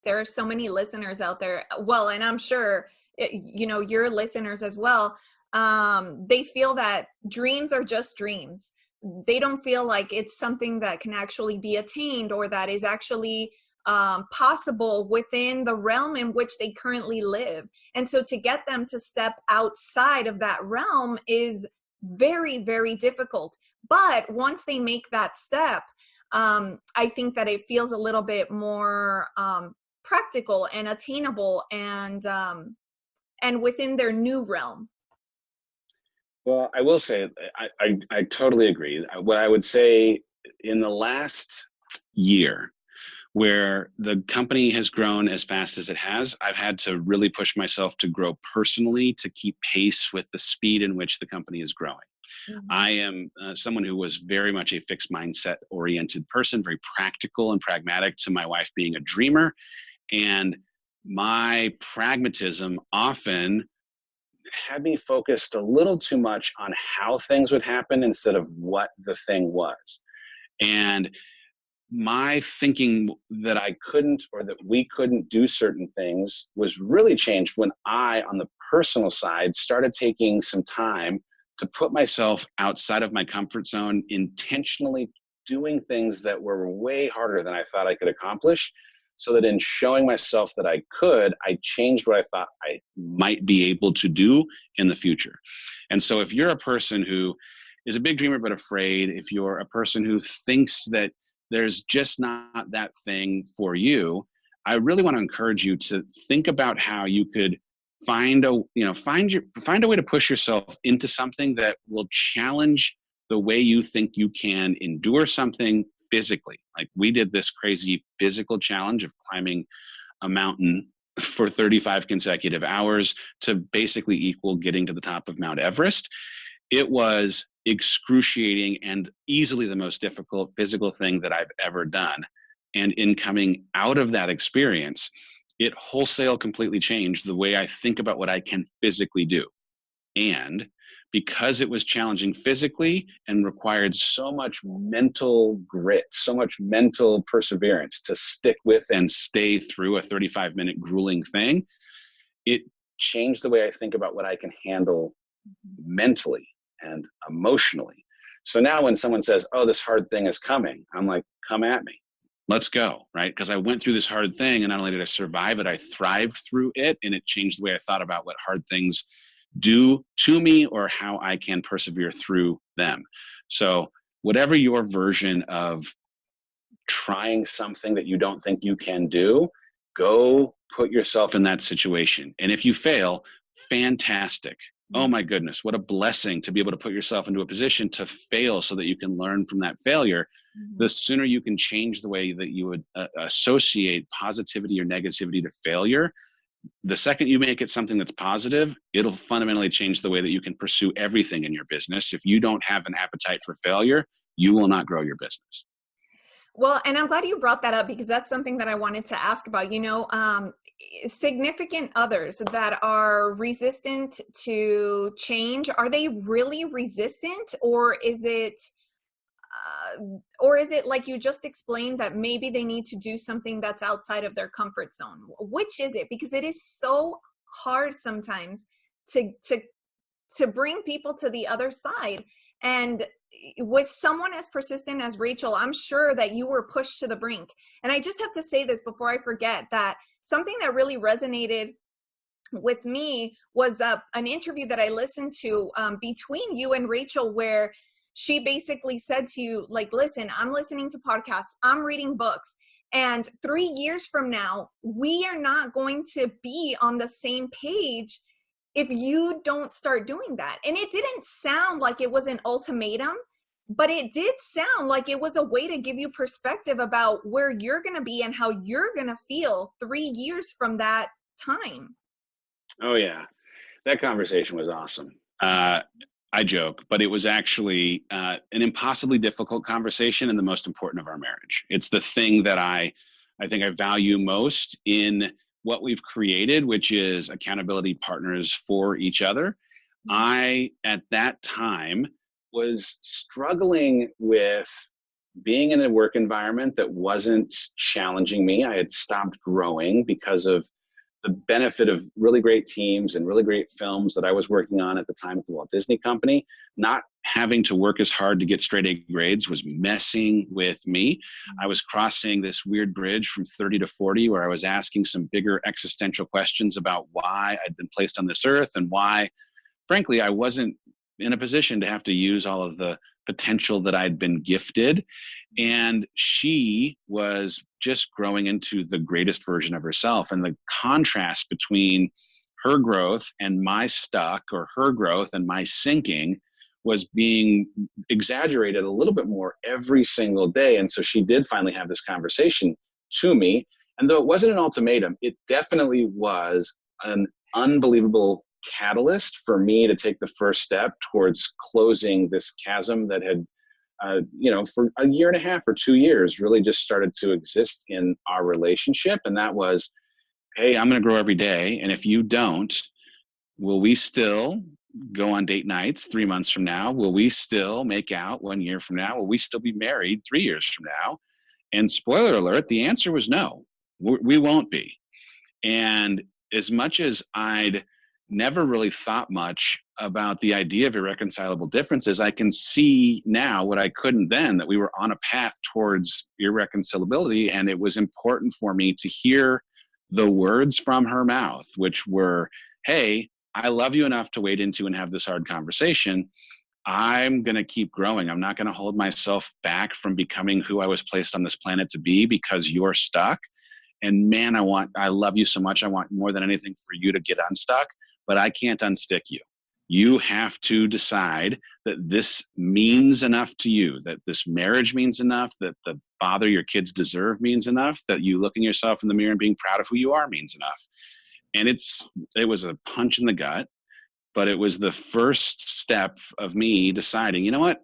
there are so many listeners out there. Well, and I'm sure, you know, your listeners as well. They feel that dreams are just dreams. They don't feel like it's something that can actually be attained or that is actually possible within the realm in which they currently live. And so to get them to step outside of that realm is very, very difficult. But once they make that step, I think that it feels a little bit more practical and attainable and within their new realm. Well, I will say, I totally agree. What I would say in the last year, where the company has grown as fast as it has, I've had to really push myself to grow personally to keep pace with the speed in which the company is growing. Mm-hmm. I am someone who was very much a fixed mindset oriented person, very practical and pragmatic, to my wife being a dreamer. And my pragmatism often had me focused a little too much on how things would happen instead of what the thing was. And my thinking that I couldn't or that we couldn't do certain things was really changed when I, on the personal side, started taking some time to put myself outside of my comfort zone, intentionally doing things that were way harder than I thought I could accomplish, so that in showing myself that I could, I changed what I thought I might be able to do in the future. And so if you're a person who is a big dreamer but afraid, if you're a person who thinks that there's just not that thing for you, I really want to encourage you to think about how you could find a way to push yourself into something that will challenge the way you think you can endure something physically. Like we did this crazy physical challenge of climbing a mountain for 35 consecutive hours to basically equal getting to the top of Mount Everest. It was excruciating and easily the most difficult physical thing that I've ever done. And in coming out of that experience, it wholesale completely changed the way I think about what I can physically do. And because it was challenging physically and required so much mental grit, so much mental perseverance to stick with and stay through a 35-minute grueling thing, it changed the way I think about what I can handle mentally and emotionally. So now when someone says, oh, this hard thing is coming, I'm like, come at me. Let's go, right? Because I went through this hard thing, and not only did I survive it, I thrived through it, and it changed the way I thought about what hard things do to me or how I can persevere through them. So whatever your version of trying something that you don't think you can do, go put yourself in that situation. And if you fail, fantastic. Oh my goodness, what a blessing to be able to put yourself into a position to fail so that you can learn from that failure. Mm-hmm. The sooner you can change the way that you would associate positivity or negativity to failure, the second you make it something that's positive, it'll fundamentally change the way that you can pursue everything in your business. If you don't have an appetite for failure, you will not grow your business. Well, and I'm glad you brought that up, because that's something that I wanted to ask about. You know, significant others that are resistant to change, are they really resistant, or is it like you just explained, that maybe they need to do something that's outside of their comfort zone? Which is it? Because it is so hard sometimes to bring people to the other side. And with someone as persistent as Rachel, I'm sure that you were pushed to the brink. And I just have to say this before I forget, that something that really resonated with me was an interview that I listened to between you and Rachel, where she basically said to you, like, listen, I'm listening to podcasts, I'm reading books, and 3 years from now, we are not going to be on the same page if you don't start doing that. And it didn't sound like it was an ultimatum, but it did sound like it was a way to give you perspective about where you're going to be and how you're going to feel 3 years from that time. Oh yeah. That conversation was awesome. I joke, but it was actually an impossibly difficult conversation and the most important of our marriage. It's the thing that I think I value most in what we've created, which is accountability partners for each other. I, at that time, was struggling with being in a work environment that wasn't challenging me. I had stopped growing because of the benefit of really great teams and really great films that I was working on at the time at the Walt Disney Company. Not having to work as hard to get straight A grades was messing with me. I was crossing this weird bridge from 30 to 40 where I was asking some bigger existential questions about why I'd been placed on this earth and why, frankly, I wasn't in a position to have to use all of the potential that I'd been gifted. And she was just growing into the greatest version of herself. And the contrast between her growth and my stuck, or her growth and my sinking, was being exaggerated a little bit more every single day. And so she did finally have this conversation to me. And though it wasn't an ultimatum, it definitely was an unbelievable catalyst for me to take the first step towards closing this chasm that had, for a year and a half or 2 years, really just started to exist in our relationship. And that was, hey, I'm going to grow every day. And if you don't, will we still go on date nights 3 months from now? Will we still make out 1 year from now? Will we still be married 3 years from now? And spoiler alert, the answer was no, we won't be. And as much as I'd never really thought much about the idea of irreconcilable differences, I can see now what I couldn't then, that we were on a path towards irreconcilability. And it was important for me to hear the words from her mouth, which were, hey, I love you enough to wade into and have this hard conversation. I'm going to keep growing. I'm not going to hold myself back from becoming who I was placed on this planet to be because you're stuck. And man, I love you so much. I want more than anything for you to get unstuck, but I can't unstick you. You have to decide that this means enough to you, that this marriage means enough, that the father your kids deserve means enough, that you looking yourself in the mirror and being proud of who you are means enough. And it was a punch in the gut, but it was the first step of me deciding, you know what,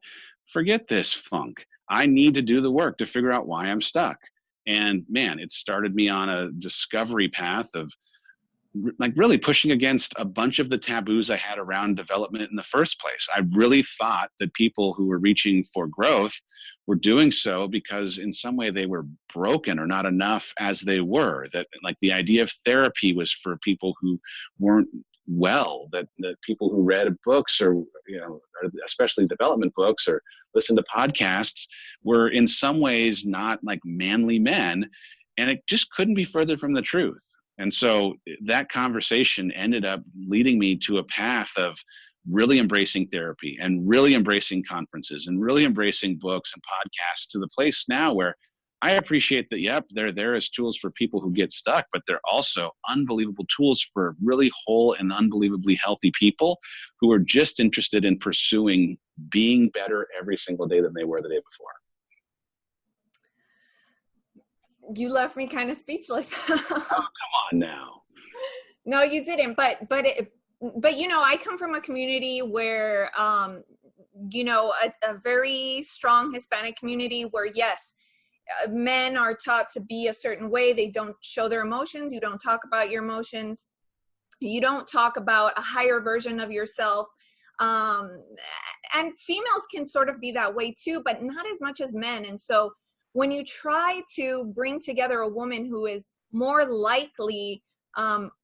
forget this funk. I need to do the work to figure out why I'm stuck. And man, it started me on a discovery path of like really pushing against a bunch of the taboos I had around development in the first place. I really thought that people who were reaching for growth were doing so because in some way they were broken or not enough as they were. That like the idea of therapy was for people who weren't well, that people who read books or especially development books or listened to podcasts were in some ways not like manly men. And it just couldn't be further from the truth. And so that conversation ended up leading me to a path of really embracing therapy and really embracing conferences and really embracing books and podcasts to the place now where I appreciate that, yep, they're there as tools for people who get stuck, but they're also unbelievable tools for really whole and unbelievably healthy people who are just interested in pursuing being better every single day than they were the day before. You left me kind of speechless. Oh, come on now. No, you didn't. But I come from a community where, a very strong Hispanic community where, yes, men are taught to be a certain way. They don't show their emotions. You don't talk about your emotions. You don't talk about a higher version of yourself. And females can sort of be that way too, but not as much as men. And so when you try to bring together a woman who is more likely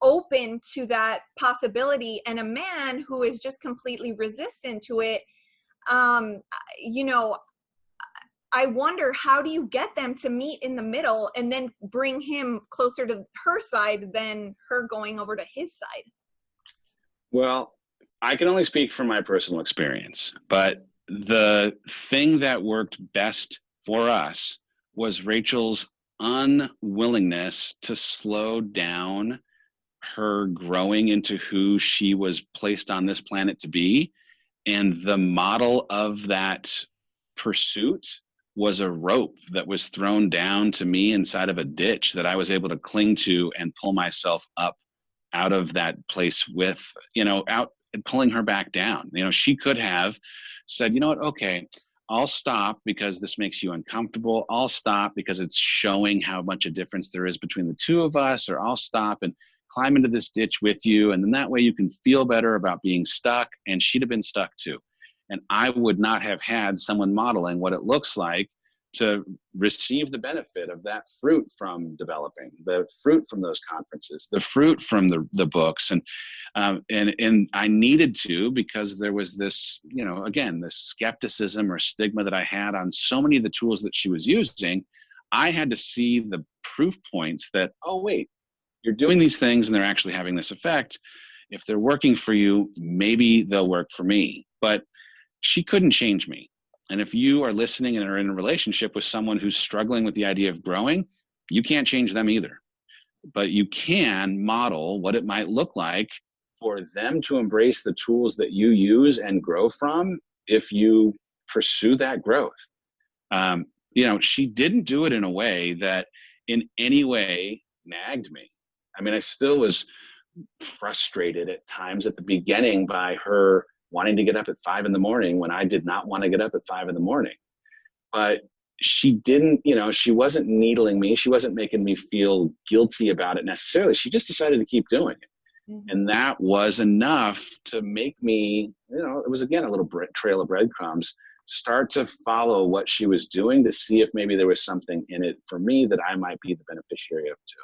open to that possibility and a man who is just completely resistant to it, I wonder, how do you get them to meet in the middle and then bring him closer to her side than her going over to his side? Well, I can only speak from my personal experience, but the thing that worked best for us was Rachel's unwillingness to slow down her growing into who she was placed on this planet to be. And the model of that pursuit was a rope that was thrown down to me inside of a ditch that I was able to cling to and pull myself up out of that place with, out and pulling her back down. She could have said, you know what, okay, I'll stop because this makes you uncomfortable. I'll stop because it's showing how much a difference there is between the two of us, or I'll stop and climb into this ditch with you. And then that way you can feel better about being stuck. And she'd have been stuck too. And I would not have had someone modeling what it looks like to receive the benefit of that fruit from developing, the fruit from those conferences, the fruit from the books. And I needed to, because there was this, you know, again, this skepticism or stigma that I had on so many of the tools that she was using. I had to see the proof points that, oh, wait, you're doing these things and they're actually having this effect. If they're working for you, maybe they'll work for me. But she couldn't change me. And if you are listening and are in a relationship with someone who's struggling with the idea of growing, you can't change them either. But you can model what it might look like for them to embrace the tools that you use and grow from if you pursue that growth. You know, she didn't do it in a way that in any way nagged me. I mean, I still was frustrated at times at the beginning by her wanting to get up at 5 a.m. when I did not want to get up at 5 a.m. But she didn't, you know, she wasn't needling me. She wasn't making me feel guilty about it necessarily. She just decided to keep doing it. Mm-hmm. And that was enough to make me, you know, it was again a little trail of breadcrumbs, start to follow what she was doing to see if maybe there was something in it for me that I might be the beneficiary of too.